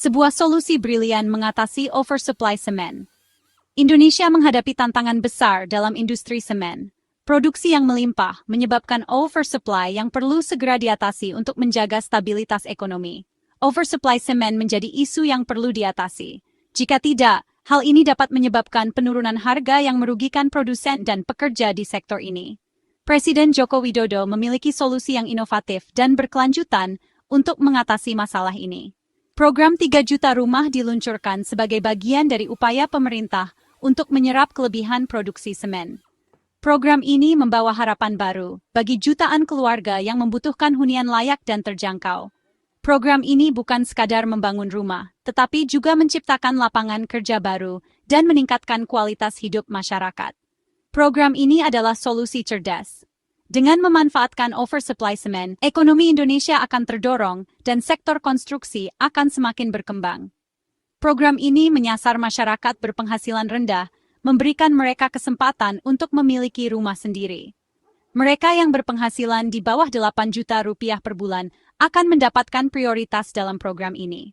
Sebuah solusi brilian mengatasi oversupply semen. Indonesia menghadapi tantangan besar dalam industri semen. Produksi yang melimpah menyebabkan oversupply yang perlu segera diatasi untuk menjaga stabilitas ekonomi. Oversupply semen menjadi isu yang perlu diatasi. Jika tidak, hal ini dapat menyebabkan penurunan harga yang merugikan produsen dan pekerja di sektor ini. Presiden Joko Widodo memiliki solusi yang inovatif dan berkelanjutan untuk mengatasi masalah ini. Program 3 juta rumah diluncurkan sebagai bagian dari upaya pemerintah untuk menyerap kelebihan produksi semen. Program ini membawa harapan baru bagi jutaan keluarga yang membutuhkan hunian layak dan terjangkau. Program ini bukan sekadar membangun rumah, tetapi juga menciptakan lapangan kerja baru dan meningkatkan kualitas hidup masyarakat. Program ini adalah solusi cerdas. Dengan memanfaatkan oversupply semen, ekonomi Indonesia akan terdorong dan sektor konstruksi akan semakin berkembang. Program ini menyasar masyarakat berpenghasilan rendah, memberikan mereka kesempatan untuk memiliki rumah sendiri. Mereka yang berpenghasilan di bawah 8 juta rupiah per bulan akan mendapatkan prioritas dalam program ini.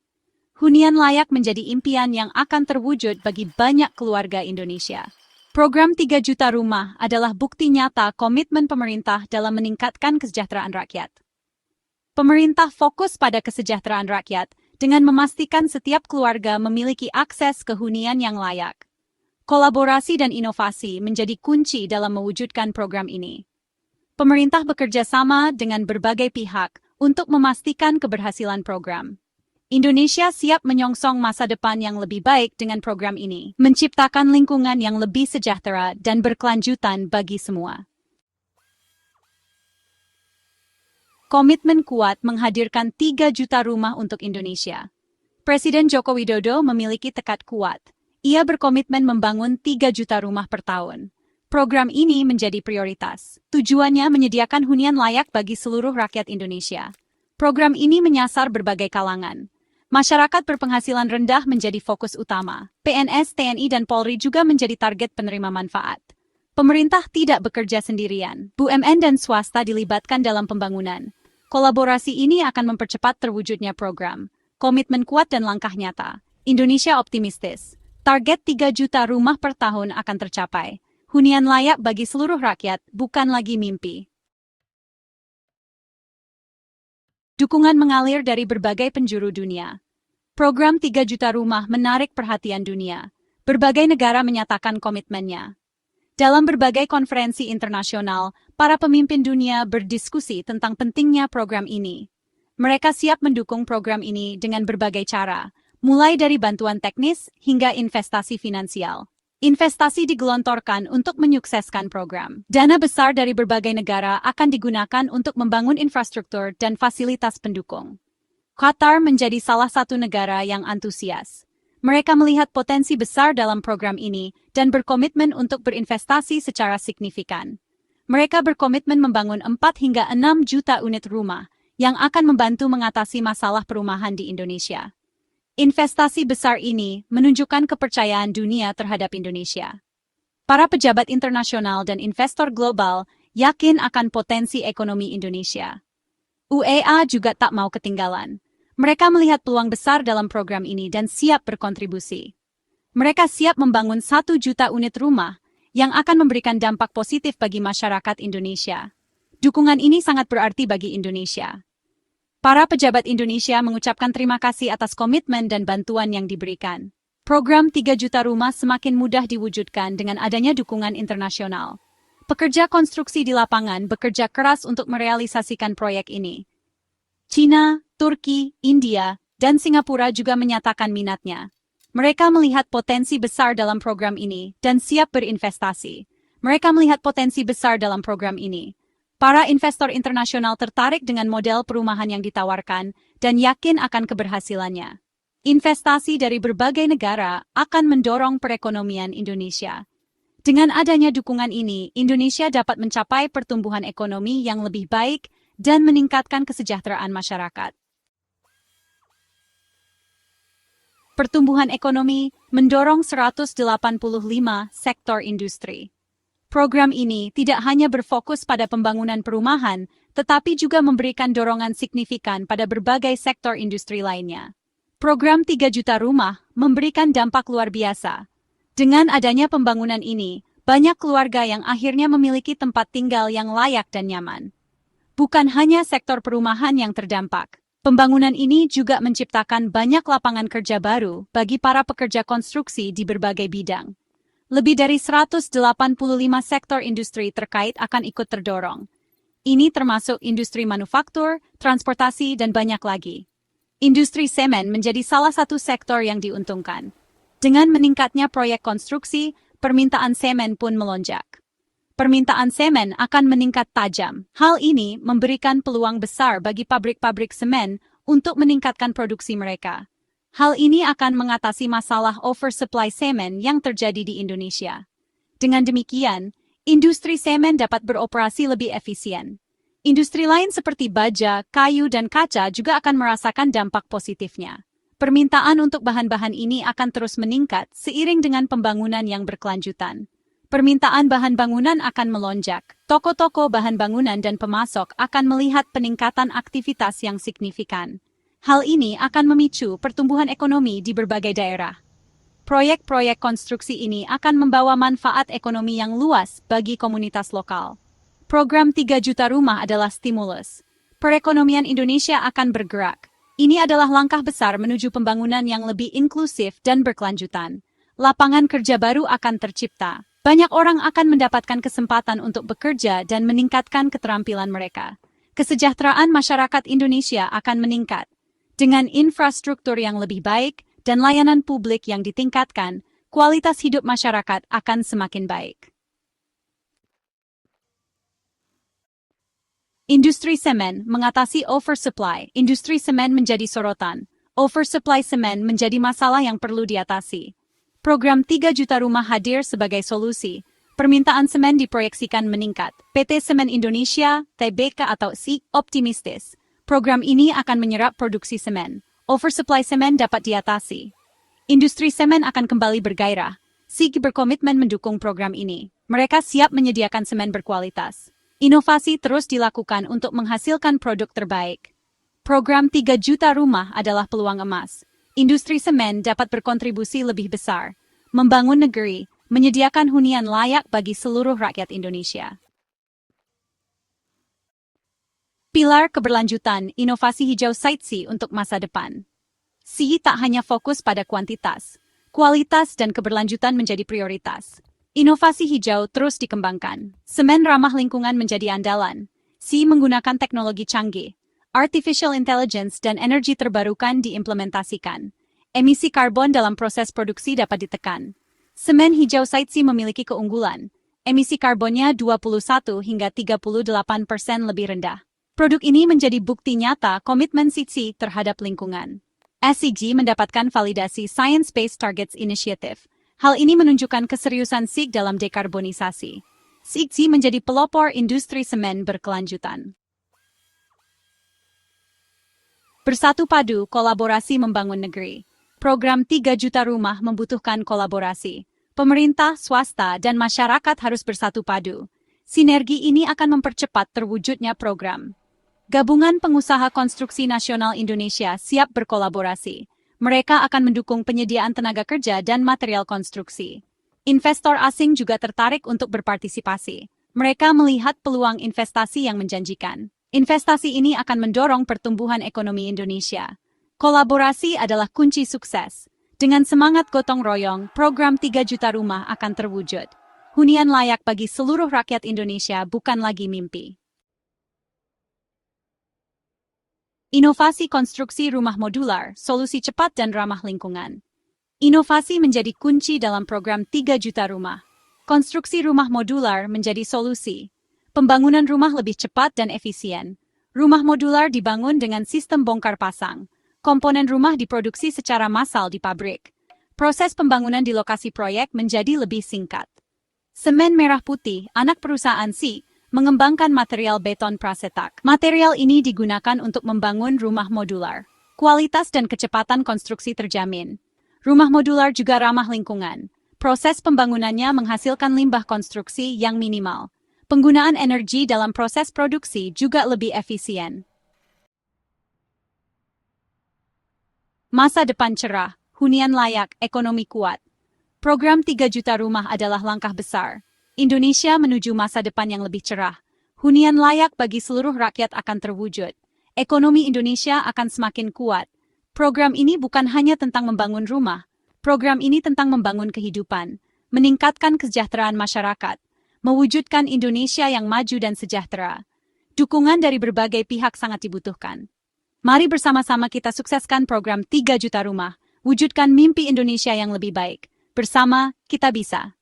Hunian layak menjadi impian yang akan terwujud bagi banyak keluarga Indonesia. Program 3 juta rumah adalah bukti nyata komitmen pemerintah dalam meningkatkan kesejahteraan rakyat. Pemerintah fokus pada kesejahteraan rakyat dengan memastikan setiap keluarga memiliki akses ke hunian yang layak. Kolaborasi dan inovasi menjadi kunci dalam mewujudkan program ini. Pemerintah bekerja sama dengan berbagai pihak untuk memastikan keberhasilan program. Indonesia siap menyongsong masa depan yang lebih baik dengan program ini, menciptakan lingkungan yang lebih sejahtera dan berkelanjutan bagi semua. Komitmen kuat menghadirkan 3 juta rumah untuk Indonesia. Presiden Joko Widodo memiliki tekad kuat. Ia berkomitmen membangun 3 juta rumah per tahun. Program ini menjadi prioritas. Tujuannya menyediakan hunian layak bagi seluruh rakyat Indonesia. Program ini menyasar berbagai kalangan. Masyarakat berpenghasilan rendah menjadi fokus utama. PNS, TNI, dan Polri juga menjadi target penerima manfaat. Pemerintah tidak bekerja sendirian. BUMN dan swasta dilibatkan dalam pembangunan. Kolaborasi ini akan mempercepat terwujudnya program. Komitmen kuat dan langkah nyata. Indonesia optimistis. Target 3 juta rumah per tahun akan tercapai. Hunian layak bagi seluruh rakyat bukan lagi mimpi. Dukungan mengalir dari berbagai penjuru dunia. Program 3 juta rumah menarik perhatian dunia. Berbagai negara menyatakan komitmennya. Dalam berbagai konferensi internasional, para pemimpin dunia berdiskusi tentang pentingnya program ini. Mereka siap mendukung program ini dengan berbagai cara, mulai dari bantuan teknis hingga investasi finansial. Investasi digelontorkan untuk menyukseskan program. Dana besar dari berbagai negara akan digunakan untuk membangun infrastruktur dan fasilitas pendukung. Qatar menjadi salah satu negara yang antusias. Mereka melihat potensi besar dalam program ini dan berkomitmen untuk berinvestasi secara signifikan. Mereka berkomitmen membangun 4 hingga 6 juta unit rumah yang akan membantu mengatasi masalah perumahan di Indonesia. Investasi besar ini menunjukkan kepercayaan dunia terhadap Indonesia. Para pejabat internasional dan investor global yakin akan potensi ekonomi Indonesia. UEA juga tak mau ketinggalan. Mereka melihat peluang besar dalam program ini dan siap berkontribusi. Mereka siap membangun 1 juta unit rumah yang akan memberikan dampak positif bagi masyarakat Indonesia. Dukungan ini sangat berarti bagi Indonesia. Para pejabat Indonesia mengucapkan terima kasih atas komitmen dan bantuan yang diberikan. Program 3 juta rumah semakin mudah diwujudkan dengan adanya dukungan internasional. Pekerja konstruksi di lapangan bekerja keras untuk merealisasikan proyek ini. China, Turki, India, dan Singapura juga menyatakan minatnya. Mereka melihat potensi besar dalam program ini dan siap berinvestasi. Mereka melihat potensi besar dalam program ini. Para investor internasional tertarik dengan model perumahan yang ditawarkan dan yakin akan keberhasilannya. Investasi dari berbagai negara akan mendorong perekonomian Indonesia. Dengan adanya dukungan ini, Indonesia dapat mencapai pertumbuhan ekonomi yang lebih baik dan meningkatkan kesejahteraan masyarakat. Pertumbuhan ekonomi mendorong 185 sektor industri. Program ini tidak hanya berfokus pada pembangunan perumahan, tetapi juga memberikan dorongan signifikan pada berbagai sektor industri lainnya. Program 3 juta rumah memberikan dampak luar biasa. Dengan adanya pembangunan ini, banyak keluarga yang akhirnya memiliki tempat tinggal yang layak dan nyaman. Bukan hanya sektor perumahan yang terdampak, pembangunan ini juga menciptakan banyak lapangan kerja baru bagi para pekerja konstruksi di berbagai bidang. Lebih dari 185 sektor industri terkait akan ikut terdorong. Ini termasuk industri manufaktur, transportasi, dan banyak lagi. Industri semen menjadi salah satu sektor yang diuntungkan. Dengan meningkatnya proyek konstruksi, permintaan semen pun melonjak. Permintaan semen akan meningkat tajam. Hal ini memberikan peluang besar bagi pabrik-pabrik semen untuk meningkatkan produksi mereka. Hal ini akan mengatasi masalah oversupply semen yang terjadi di Indonesia. Dengan demikian, industri semen dapat beroperasi lebih efisien. Industri lain seperti baja, kayu, dan kaca juga akan merasakan dampak positifnya. Permintaan untuk bahan-bahan ini akan terus meningkat seiring dengan pembangunan yang berkelanjutan. Permintaan bahan bangunan akan melonjak. Toko-toko bahan bangunan dan pemasok akan melihat peningkatan aktivitas yang signifikan. Hal ini akan memicu pertumbuhan ekonomi di berbagai daerah. Proyek-proyek konstruksi ini akan membawa manfaat ekonomi yang luas bagi komunitas lokal. Program 3 juta rumah adalah stimulus. Perekonomian Indonesia akan bergerak. Ini adalah langkah besar menuju pembangunan yang lebih inklusif dan berkelanjutan. Lapangan kerja baru akan tercipta. Banyak orang akan mendapatkan kesempatan untuk bekerja dan meningkatkan keterampilan mereka. Kesejahteraan masyarakat Indonesia akan meningkat. Dengan infrastruktur yang lebih baik dan layanan publik yang ditingkatkan, kualitas hidup masyarakat akan semakin baik. Industri semen mengatasi oversupply. Industri semen menjadi sorotan. Oversupply semen menjadi masalah yang perlu diatasi. Program 3 juta rumah hadir sebagai solusi. Permintaan semen diproyeksikan meningkat. PT Semen Indonesia, TBK atau SIK, optimistis. Program ini akan menyerap produksi semen. Oversupply semen dapat diatasi. Industri semen akan kembali bergairah. SIK berkomitmen mendukung program ini. Mereka siap menyediakan semen berkualitas. Inovasi terus dilakukan untuk menghasilkan produk terbaik. Program 3 juta rumah adalah peluang emas. Industri semen dapat berkontribusi lebih besar, membangun negeri, menyediakan hunian layak bagi seluruh rakyat Indonesia. Pilar keberlanjutan, inovasi hijau Site C untuk masa depan. C tak hanya fokus pada kuantitas, kualitas dan keberlanjutan menjadi prioritas. Inovasi hijau terus dikembangkan. Semen ramah lingkungan menjadi andalan. C menggunakan teknologi canggih. Artificial intelligence dan energi terbarukan diimplementasikan. Emisi karbon dalam proses produksi dapat ditekan. Semen hijau Site C memiliki keunggulan. Emisi karbonnya 21 hingga 38% lebih rendah. Produk ini menjadi bukti nyata komitmen Site C terhadap lingkungan. SCG mendapatkan validasi Science Based Targets Initiative. Hal ini menunjukkan keseriusan SIG dalam dekarbonisasi. SIG menjadi pelopor industri semen berkelanjutan. Bersatu padu, kolaborasi membangun negeri. Program 3 juta rumah membutuhkan kolaborasi. Pemerintah, swasta, dan masyarakat harus bersatu padu. Sinergi ini akan mempercepat terwujudnya program. Gabungan Pengusaha Konstruksi Nasional Indonesia siap berkolaborasi. Mereka akan mendukung penyediaan tenaga kerja dan material konstruksi. Investor asing juga tertarik untuk berpartisipasi. Mereka melihat peluang investasi yang menjanjikan. Investasi ini akan mendorong pertumbuhan ekonomi Indonesia. Kolaborasi adalah kunci sukses. Dengan semangat gotong royong, program 3 juta rumah akan terwujud. Hunian layak bagi seluruh rakyat Indonesia bukan lagi mimpi. Inovasi konstruksi rumah modular, solusi cepat dan ramah lingkungan. Inovasi menjadi kunci dalam program 3 juta rumah. Konstruksi rumah modular menjadi solusi. Pembangunan rumah lebih cepat dan efisien. Rumah modular dibangun dengan sistem bongkar pasang. Komponen rumah diproduksi secara massal di pabrik. Proses pembangunan di lokasi proyek menjadi lebih singkat. Semen Merah Putih, anak perusahaan SIK, mengembangkan material beton prasetak. Material ini digunakan untuk membangun rumah modular. Kualitas dan kecepatan konstruksi terjamin. Rumah modular juga ramah lingkungan. Proses pembangunannya menghasilkan limbah konstruksi yang minimal. Penggunaan energi dalam proses produksi juga lebih efisien. Masa depan cerah, hunian layak, ekonomi kuat. Program 3 juta rumah adalah langkah besar. Indonesia menuju masa depan yang lebih cerah. Hunian layak bagi seluruh rakyat akan terwujud. Ekonomi Indonesia akan semakin kuat. Program ini bukan hanya tentang membangun rumah. Program ini tentang membangun kehidupan, meningkatkan kesejahteraan masyarakat, mewujudkan Indonesia yang maju dan sejahtera. Dukungan dari berbagai pihak sangat dibutuhkan. Mari bersama-sama kita sukseskan program 3 juta rumah, wujudkan mimpi Indonesia yang lebih baik. Bersama, kita bisa.